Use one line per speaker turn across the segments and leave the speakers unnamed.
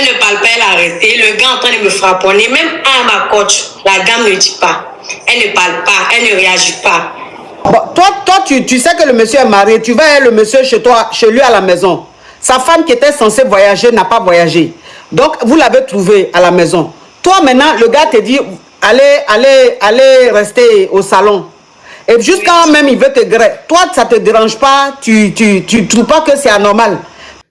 Elle ne parle pas, elle a arrêté. Le gars en train de me frapponner. Même à ma coach, la dame ne dit pas. Elle ne parle pas, elle ne réagit pas.
Bon, toi tu sais que le monsieur est marié. Tu vas le monsieur chez toi, chez lui à la maison. Sa femme qui était censée voyager n'a pas voyagé. Donc, vous l'avez trouvé à la maison. Toi, maintenant, le gars te dit, allez rester au salon. Et jusqu'à même, il veut te greffer. Toi, ça ne te dérange pas. Tu trouves pas que c'est anormal.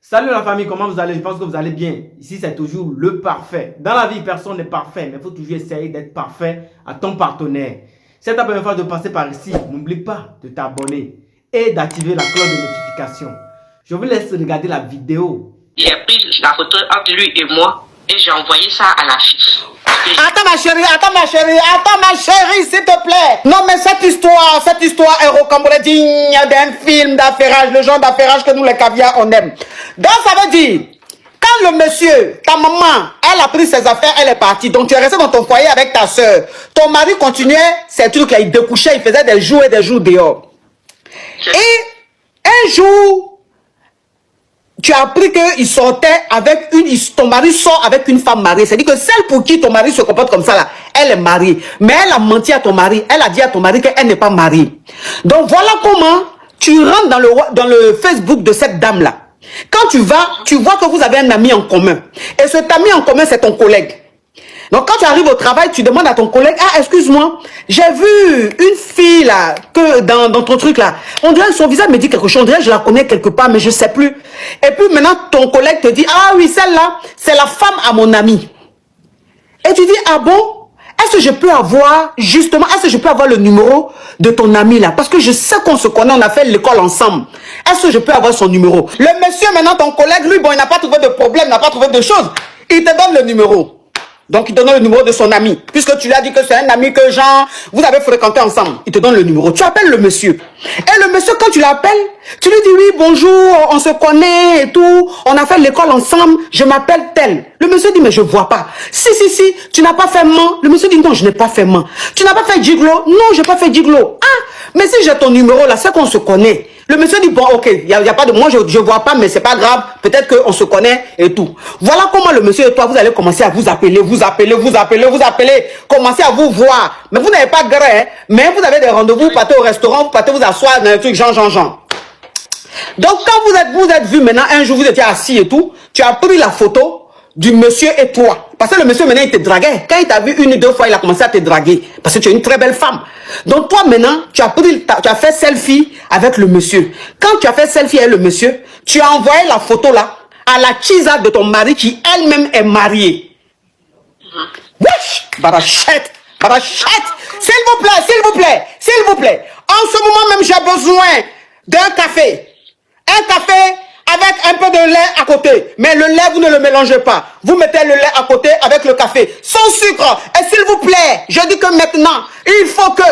Salut la famille, comment vous allez? Je pense que vous allez bien. Ici, c'est toujours le parfait. Dans la vie, personne n'est parfait, mais il faut toujours essayer d'être parfait à ton partenaire. Si c'est ta première fois de passer par ici, n'oublie pas de t'abonner et d'activer la cloche de notification. Je vous laisse regarder la vidéo.
J'ai pris la photo entre lui et moi et j'ai envoyé ça à la fille.
Attends ma chérie, s'il te plaît. Non mais cette histoire est rocambolesque, digne d'un film d'affairage, le genre d'affairage que nous les caviars on aime. Donc ça veut dire, quand le monsieur, ta maman, elle a pris ses affaires, elle est partie, donc tu es resté dans ton foyer avec ta soeur. Ton mari continuait ces trucs là, il découchait, il faisait des jours et des jours dehors. Et un jour, tu as appris qu'il sortait avec ton mari sort avec une femme mariée. C'est-à-dire que celle pour qui ton mari se comporte comme ça là, elle est mariée. Mais elle a menti à ton mari. Elle a dit à ton mari qu'elle n'est pas mariée. Donc voilà comment tu rentres dans le Facebook de cette dame là. Quand tu vas, tu vois que vous avez un ami en commun. Et cet ami en commun, c'est ton collègue. Donc quand tu arrives au travail, tu demandes à ton collègue, ah excuse-moi, j'ai vu une fille là, que dans ton truc là, on dirait son visage me dit quelque chose, on dirait je la connais quelque part, mais je sais plus. Et puis maintenant ton collègue te dit, ah oui celle-là, c'est la femme à mon ami. Et tu dis, ah bon, est-ce que je peux avoir, justement, est-ce que je peux avoir le numéro de ton ami là? Parce que je sais qu'on se connaît, on a fait l'école ensemble. Est-ce que je peux avoir son numéro? Le monsieur maintenant, ton collègue, lui, bon, il n'a pas trouvé de problème, n'a pas trouvé de choses. Il te donne le numéro. Donc, il te donne le numéro de son ami. Puisque tu lui as dit que c'est un ami que Jean, vous avez fréquenté ensemble. Il te donne le numéro. Tu appelles le monsieur. Et le monsieur, quand tu l'appelles, tu lui dis oui, bonjour, on se connaît et tout. On a fait l'école ensemble. Je m'appelle tel. Le monsieur dit, mais je vois pas. Si, tu n'as pas fait ment. Le monsieur dit, non, je n'ai pas fait ment. Tu n'as pas fait gigolo? Non, je n'ai pas fait gigolo. Ah, mais si j'ai ton numéro là, c'est qu'on se connaît. Le monsieur dit, bon, ok, il y a pas de... Moi, je vois pas, mais c'est pas grave. Peut-être qu'on se connaît et tout. Voilà comment le monsieur et toi, vous allez commencer à vous appeler. Commencer à vous voir. Mais vous n'avez pas gré, hein, mais vous avez des rendez-vous, vous partez au restaurant, vous partez vous asseoir dans un truc, genre. Donc, quand vous êtes vu maintenant, un jour, vous étiez assis et tout, tu as pris la photo du monsieur et toi. Parce que le monsieur, maintenant, il te draguait. Quand il t'a vu une ou deux fois, il a commencé à te draguer. Parce que tu es une très belle femme. Donc, toi, maintenant, tu as fait selfie avec le monsieur. Quand tu as fait selfie avec le monsieur, tu as envoyé la photo là à la chisa de ton mari qui elle-même est mariée. Wesh! Barachette! S'il vous plaît. En ce moment même, j'ai besoin d'un café. Un café avec un peu de lait à côté. Mais le lait, vous ne le mélangez pas. Vous mettez le lait à côté avec le café. Sans sucre. Et s'il vous plaît, je dis que maintenant, il faut que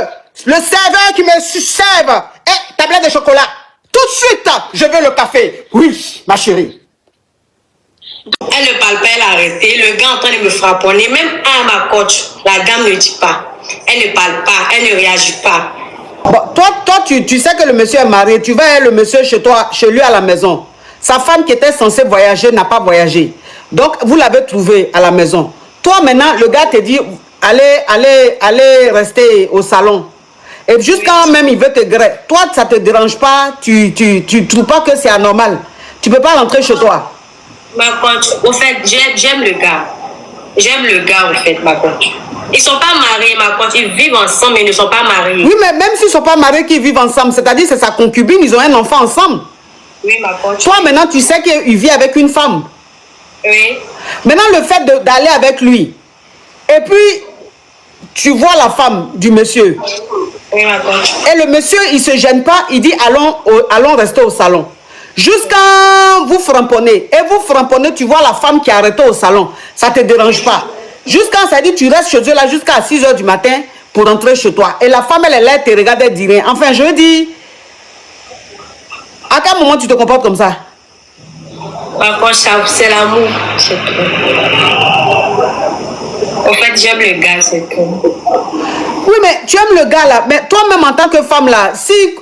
le serveur qui me serve ait tablette de chocolat. Tout de suite, je veux le café. Oui, ma chérie.
Elle ne parle pas, elle a arrêté. Le gars en train de me frapponner. Même à ma coach, la dame ne dit pas. Elle ne parle pas, elle ne réagit pas.
Bon, toi tu sais que le monsieur est marié. Tu vas le monsieur chez toi, chez lui à la maison. Sa femme qui était censée voyager n'a pas voyagé. Donc, vous l'avez trouvé à la maison. Toi, maintenant, le gars te dit, allez rester au salon. Et jusqu'à même, il veut te greffer. Toi, ça ne te dérange pas. Tu trouves pas que c'est anormal. Tu ne peux pas rentrer chez toi.
Ma coach, au fait, j'aime le gars. J'aime le gars, au fait, ma coach. Ils ne sont pas mariés, ma coach. Ils vivent ensemble, mais ils ne sont pas mariés.
Oui, mais même s'ils ne sont pas mariés, qu'ils vivent ensemble, c'est-à-dire c'est sa concubine, ils ont un enfant ensemble.
Oui, ma coach.
Toi, maintenant, tu sais qu'il vit avec une femme.
Oui.
Maintenant, le fait d'aller avec lui, et puis, tu vois la femme du monsieur.
Oui, ma coach.
Et le monsieur, il ne se gêne pas, il dit, allons rester au salon. Jusqu'à vous frapponnez. Et vous frapponnez, tu vois la femme qui est arrêtée au salon. Ça ne te dérange pas. Jusqu'à, ça dit, tu restes chez eux là jusqu'à 6 h du matin pour rentrer chez toi. Et la femme, elle est là, elle te regarde, elle dit rien. Enfin, je dis, à quel moment tu te comportes comme ça?
C'est l'amour, c'est tout. En fait, j'aime le gars, c'est tout.
Oui, mais tu aimes le gars là. Mais toi-même, en tant que femme là, si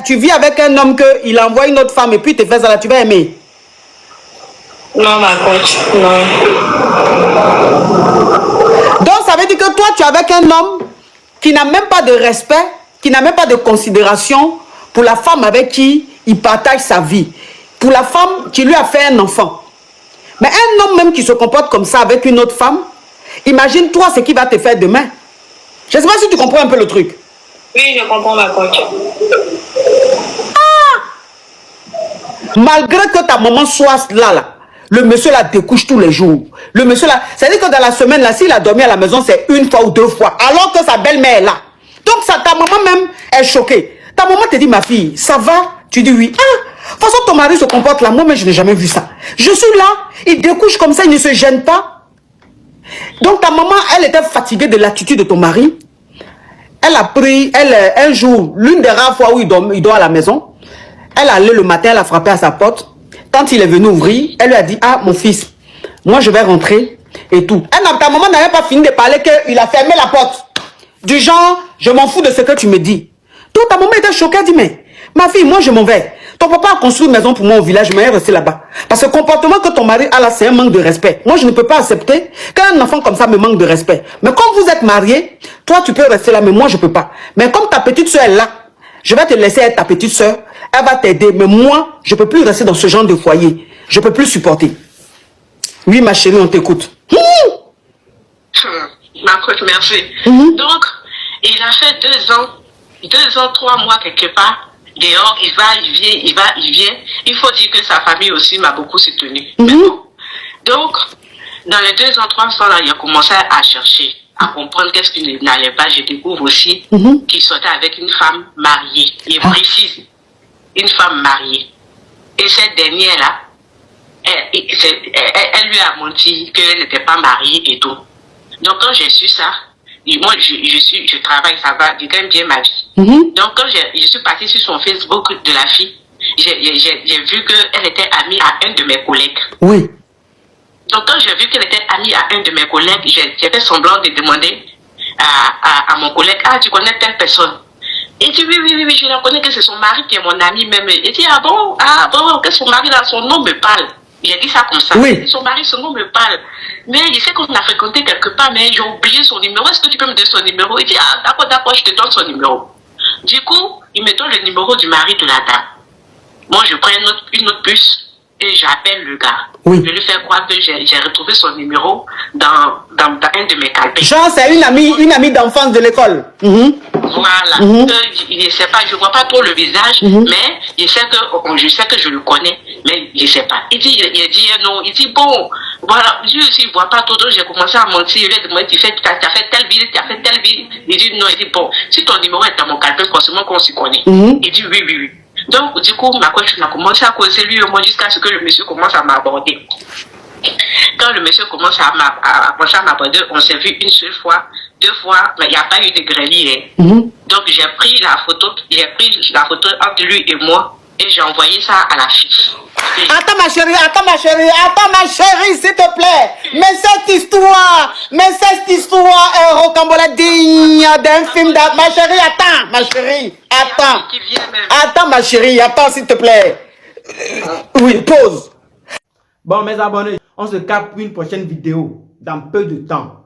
tu vis avec un homme qu'il envoie une autre femme et puis il te fait ça là, tu vas aimer?
Non, ma coach, non.
Donc, ça veut dire que toi, tu es avec un homme qui n'a même pas de respect, qui n'a même pas de considération pour la femme avec qui il partage sa vie. Pour la femme qui lui a fait un enfant. Mais un homme même qui se comporte comme ça avec une autre femme, imagine-toi ce qu'il va te faire demain. Je ne sais pas si tu comprends un peu le truc.
Oui, je comprends, ma coach.
Malgré que ta maman soit là, le monsieur la découche tous les jours. Le monsieur là, c'est-à-dire que dans la semaine là, s'il a dormi à la maison, c'est une fois ou deux fois, alors que sa belle-mère est là. Donc ça, ta maman même est choquée. Ta maman te dit, ma fille, ça va? Tu dis oui. Ah, de toute façon, ton mari se comporte là. Moi, mais je n'ai jamais vu ça. Je suis là, il découche comme ça, il ne se gêne pas. Donc ta maman, elle était fatiguée de l'attitude de ton mari. Elle a pris, un jour, l'une des rares fois où il dort à la maison, elle allait le matin, elle a frappé à sa porte. Quand il est venu ouvrir, elle lui a dit, ah, mon fils, moi je vais rentrer et tout. Ta maman n'avait pas fini de parler qu'il a fermé la porte. Du genre, je m'en fous de ce que tu me dis. Donc ta maman était choquée, elle dit, mais ma fille, moi je m'en vais. Ton papa a construit une maison pour moi au village, je vais rester là-bas. Parce que le comportement que ton mari a là, c'est un manque de respect. Moi, je ne peux pas accepter qu'un enfant comme ça me manque de respect. Mais comme vous êtes mariés, toi, tu peux rester là, mais moi, je ne peux pas. Mais comme ta petite soeur est là, je vais te laisser être ta petite soeur, elle va t'aider. Mais moi, je ne peux plus rester dans ce genre de foyer. Je ne peux plus supporter. Oui, ma chérie, on t'écoute.
Ma coach, merci. Donc, il a fait 2 ans, 3 mois quelque part. Dehors, il va, il vient, il va, il vient. Il faut dire que sa famille aussi m'a beaucoup soutenu. Donc, dans les 2 ans, 3 ans, là, il a commencé à chercher, à comprendre qu'est-ce qu'il n'allait pas. Je découvre aussi qu'il sortait avec une femme mariée. Il précise, une femme mariée. Et cette dernière-là, elle lui a menti qu'elle n'était pas mariée et tout. Donc, quand j'ai su ça, moi, je travaille, ça va, je gagne bien ma vie. Donc, quand je suis partie sur son Facebook de la fille, j'ai vu qu'elle était amie à un de mes collègues.
Oui.
Donc, quand j'ai vu qu'elle était amie à un de mes collègues, j'ai fait semblant de demander à mon collègue, ah, tu connais telle personne? Il dit, oui, je la connais, que c'est son mari qui est mon ami même. Il dit, ah bon, que son mari, là, son nom me parle. Il a dit ça comme ça.
Oui.
Son mari, son nom me parle. Mais il sait qu'on a fréquenté quelque part, mais j'ai oublié son numéro. Est-ce que tu peux me donner son numéro? Il dit, ah, d'accord, je te donne son numéro. Du coup, il me donne le numéro du mari de la dame. Moi, je prends une autre puce et j'appelle le gars.
Oui.
Je lui fais croire que j'ai retrouvé son numéro dans un de mes calepins.
Genre, c'est une amie d'enfance de l'école.
Voilà. Il ne sait pas, je ne vois pas trop le visage, mais je sais que je le connais, mais je ne sais pas. Il dit non, il dit bon, voilà, lui aussi, il ne voit pas trop, donc j'ai commencé à mentir. Il lui a demandé, tu as fait telle ville, tu as fait telle ville. Il dit non, il dit bon, si ton numéro est dans mon calepin, forcément qu'on s'y connaît. Il dit oui. Donc, du coup, ma coach, on a commencé à causer lui et moi jusqu'à ce que le monsieur commence à m'aborder. Quand le monsieur commence à m'aborder, on s'est vu une seule fois, 2 fois, mais il n'y a pas eu de grêlis. Donc j'ai pris la photo entre lui et moi et j'ai envoyé ça à la fille.
Attends ma chérie, s'il te plaît. Mais cette histoire est rocambolesque digne d'un film. Ma chérie, attends. Attends ma chérie, attends s'il te plaît. Oui, pause.
Bon, mes abonnés, on se capte pour une prochaine vidéo dans peu de temps.